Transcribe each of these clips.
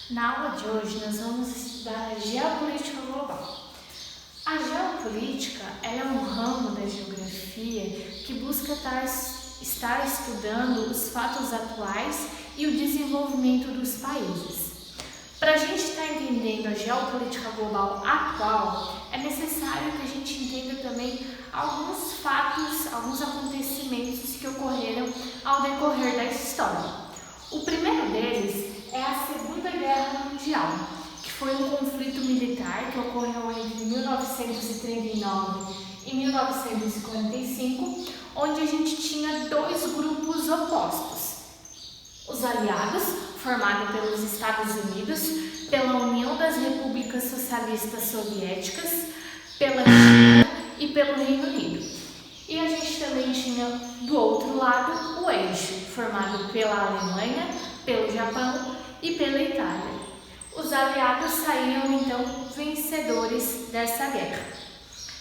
Na aula de hoje nós vamos estudar a geopolítica global. A geopolítica ela é um ramo da geografia que busca estar estudando os fatos atuais e o desenvolvimento dos países. Para a gente estar entendendo a geopolítica global atual, é necessário que a gente entenda também alguns fatos, alguns acontecimentos que ocorreram ao decorrer da história. O primeiro deles é a Segunda Guerra Mundial, que foi um conflito militar que ocorreu entre 1939 e 1945, onde a gente tinha dois grupos opostos. Os aliados, formados pelos Estados Unidos, pela União das Repúblicas Socialistas Soviéticas, pela China e pelo Reino Unido. E a gente também tinha do outro lado o eixo, formado pela Alemanha, pelo Japão e pela Itália. Os aliados saíram então vencedores dessa guerra.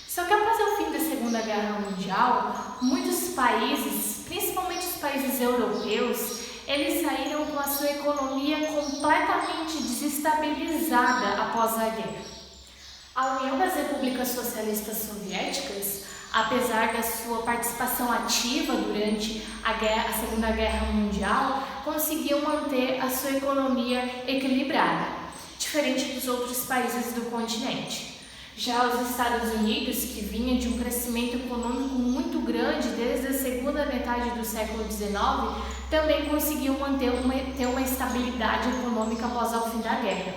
Só que após o fim da Segunda Guerra Mundial, muitos países, principalmente os países europeus, eles saíram com a sua economia completamente desestabilizada após a guerra. A União das Repúblicas Socialistas Soviéticas, apesar da sua participação ativa durante a Segunda Guerra Mundial, conseguiu manter a sua economia equilibrada, diferente dos outros países do continente. Já os Estados Unidos, que vinha de um crescimento econômico muito grande desde a segunda metade do século XIX, também conseguiu ter uma estabilidade econômica após o fim da guerra.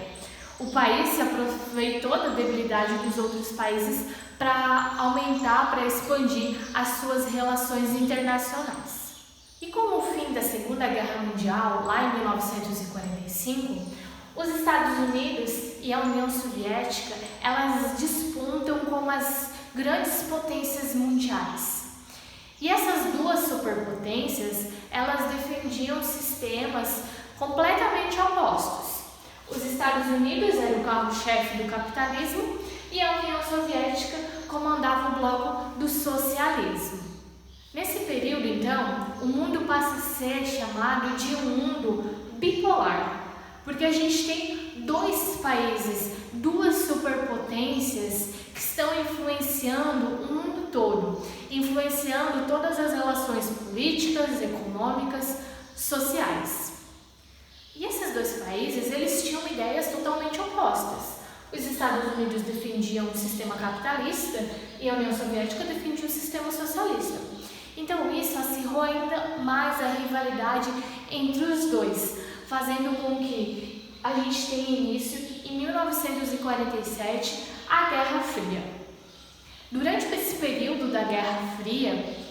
O país se aproveitou da debilidade dos outros países para aumentar, para expandir as suas relações internacionais. E com o fim da Segunda Guerra Mundial, lá em 1945, os Estados Unidos e a União Soviética, elas despontam como as grandes potências mundiais. E essas duas superpotências, elas defendiam sistemas completamente opostos. Os Estados Unidos eram o carro-chefe do capitalismo e a União Soviética comandava o bloco do socialismo. Nesse período, então, o mundo passa a ser chamado de um mundo bipolar, porque a gente tem dois países, duas superpotências que estão influenciando o mundo todo, influenciando todas as relações políticas, econômicas, sociais. E esses dois países, eles tinham ideias totalmente opostas. Os Estados Unidos defendiam um sistema capitalista e a União Soviética defendia um sistema socialista. Então isso acirrou ainda mais a rivalidade entre os dois, fazendo com que a gente tenha início, em 1947, a Guerra Fria. Durante esse período da Guerra Fria,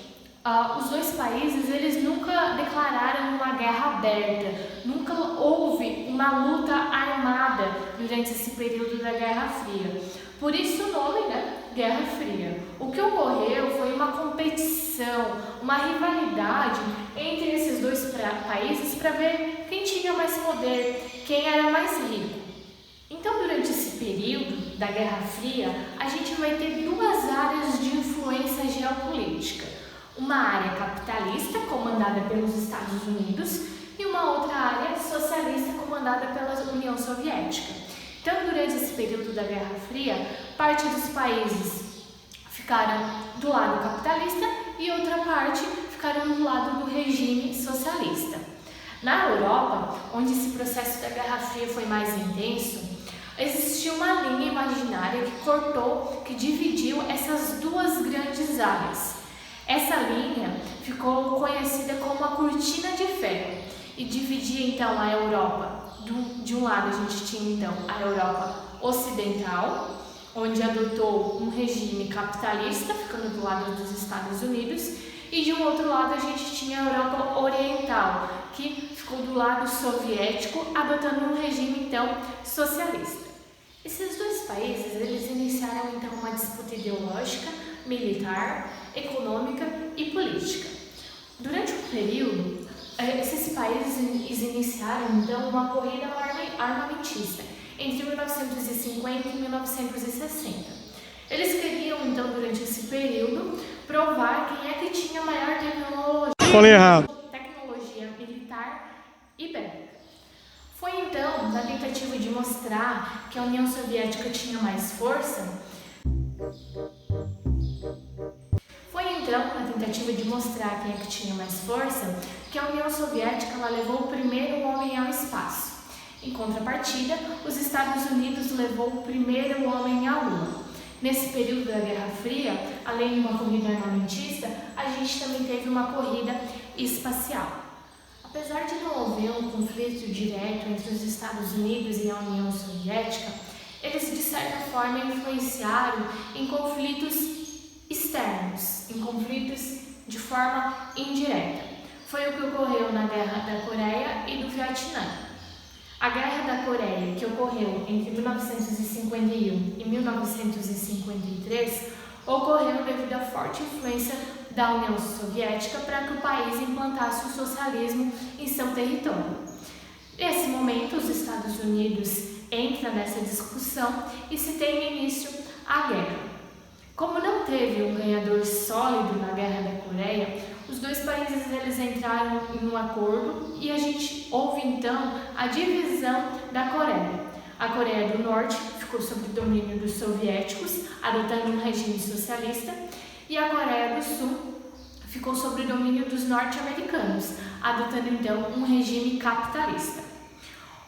os dois países eles nunca declararam uma guerra aberta, nunca houve uma luta armada durante esse período da Guerra Fria. Por isso o nome, Guerra Fria. O que ocorreu foi uma competição, uma rivalidade entre esses dois países para ver quem tinha mais poder, quem era mais rico. Então, durante esse período da Guerra Fria, a gente vai ter duas áreas de influência geopolítica. Uma área capitalista, comandada pelos Estados Unidos, e uma outra área socialista, comandada pela União Soviética. Então, durante esse período da Guerra Fria, parte dos países ficaram do lado capitalista e outra parte ficaram do lado do regime socialista. Na Europa, onde esse processo da Guerra Fria foi mais intenso, existia uma linha imaginária que dividiu essas duas grandes áreas. Essa linha ficou conhecida como a Cortina de Ferro e dividia então a Europa. De um lado a gente tinha então a Europa Ocidental, onde adotou um regime capitalista, ficando do lado dos Estados Unidos, e de um outro lado a gente tinha a Europa Oriental, que ficou do lado soviético, adotando um regime então socialista. Esses dois países eles iniciaram então uma disputa ideológica, militar, econômica e política. Durante o período, esses países iniciaram então uma corrida armamentista entre 1950 e 1960. Eles queriam então durante esse período provar quem é que tinha maior tecnologia militar e bélica. Foi então na tentativa de mostrar que a União Soviética tinha mais força, na tentativa de mostrar quem é que tinha mais força, que a União Soviética ela levou o primeiro homem ao espaço. Em contrapartida, os Estados Unidos levou o primeiro homem à Lua. Nesse período da Guerra Fria, além de uma corrida armamentista, a gente também teve uma corrida espacial. Apesar de não haver um conflito direto entre os Estados Unidos e a União Soviética, eles de certa forma influenciaram em conflitos externos, em conflitos de forma indireta. Foi o que ocorreu na Guerra da Coreia e do Vietnã. A Guerra da Coreia, que ocorreu entre 1951 e 1953, ocorreu devido à forte influência da União Soviética para que o país implantasse o socialismo em seu território. Nesse momento, os Estados Unidos entram nessa discussão e se tem início a guerra. Como não teve um ganhador sólido na Guerra da Coreia, os dois países eles entraram em um acordo e houve então a divisão da Coreia. A Coreia do Norte ficou sob o domínio dos soviéticos, adotando um regime socialista, e a Coreia do Sul ficou sob o domínio dos norte-americanos, adotando então um regime capitalista.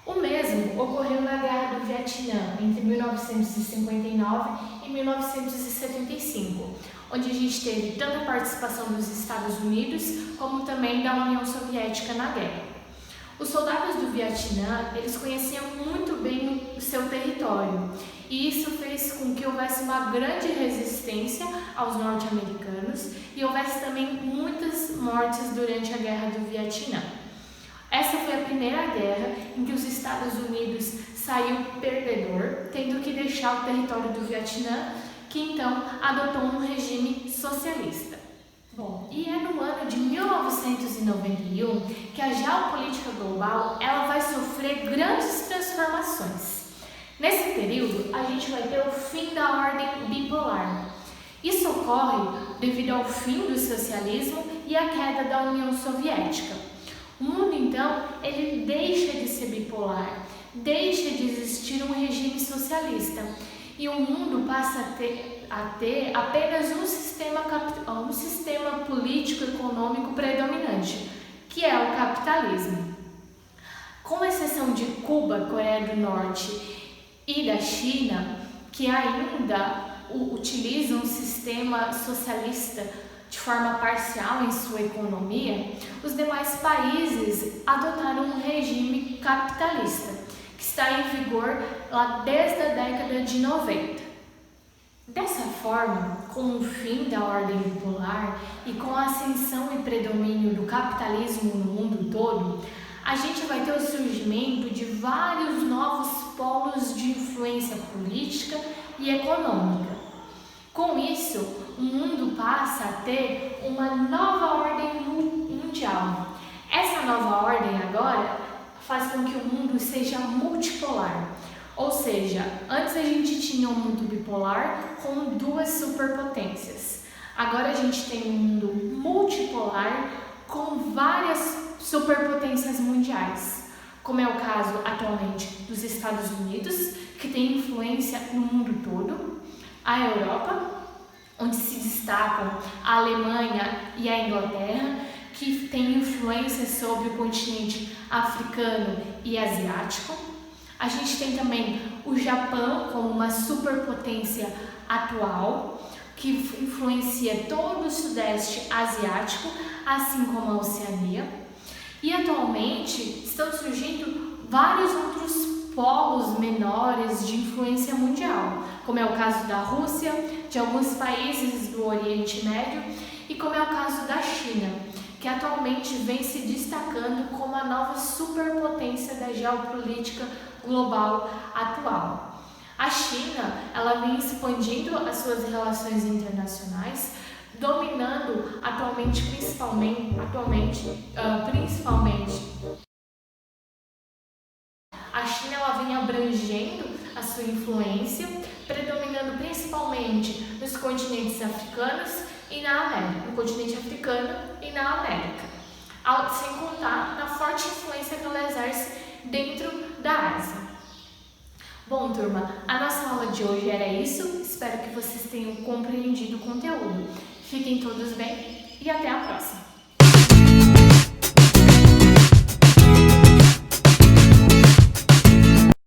O mesmo ocorreu na Guerra do Vietnã, entre 1959 e 1975, onde a gente teve tanto a participação dos Estados Unidos como também da União Soviética na guerra. Os soldados do Vietnã, eles conheciam muito bem o seu território, e isso fez com que houvesse uma grande resistência aos norte-americanos e houvesse também muitas mortes durante a Guerra do Vietnã. Essa foi a primeira guerra em que os Estados Unidos saiu perdedor, tendo que deixar o território do Vietnã, que então adotou um regime socialista. Bom, e é no ano de 1991 que a geopolítica global ela vai sofrer grandes transformações. Nesse período, a gente vai ter o fim da ordem bipolar. Isso ocorre devido ao fim do socialismo e à queda da União Soviética. O mundo, então, ele deixa de ser bipolar, deixa de existir um regime socialista e o mundo passa a ter apenas um sistema político-econômico predominante, que é o capitalismo. Com exceção de Cuba, Coreia do Norte e da China, que ainda utilizam um sistema socialista de forma parcial em sua economia, os demais países adotaram um regime capitalista, que está em vigor lá desde a década de 90. Dessa forma, com o fim da ordem bipolar e com a ascensão e predomínio do capitalismo no mundo todo, a gente vai ter o surgimento de vários novos polos de influência política e econômica. Com isso, o mundo passa a ter uma nova ordem mundial. Essa nova ordem agora faz com que o mundo seja multipolar. Ou seja, antes a gente tinha um mundo bipolar com duas superpotências. Agora a gente tem um mundo multipolar com várias superpotências mundiais, como é o caso atualmente dos Estados Unidos, que tem influência no mundo todo, a Europa, onde se destacam a Alemanha e a Inglaterra, que tem influência sobre o continente africano e asiático. A gente tem também o Japão como uma superpotência atual, que influencia todo o sudeste asiático, assim como a Oceania. E atualmente estão surgindo vários outros polos menores de influência mundial, como é o caso da Rússia, de alguns países do Oriente Médio e como é o caso da China, que atualmente vem se destacando como a nova superpotência da geopolítica global atual. A China, ela vem expandindo as suas relações internacionais, dominando principalmente a China ela vem abrangendo a sua influência, predominando principalmente nos continentes africanos e na América, no continente africano e na América, sem contar na forte influência que ela exerce dentro da Ásia. Bom, turma, a nossa aula de hoje era isso. Espero que vocês tenham compreendido o conteúdo. Fiquem todos bem e até a próxima!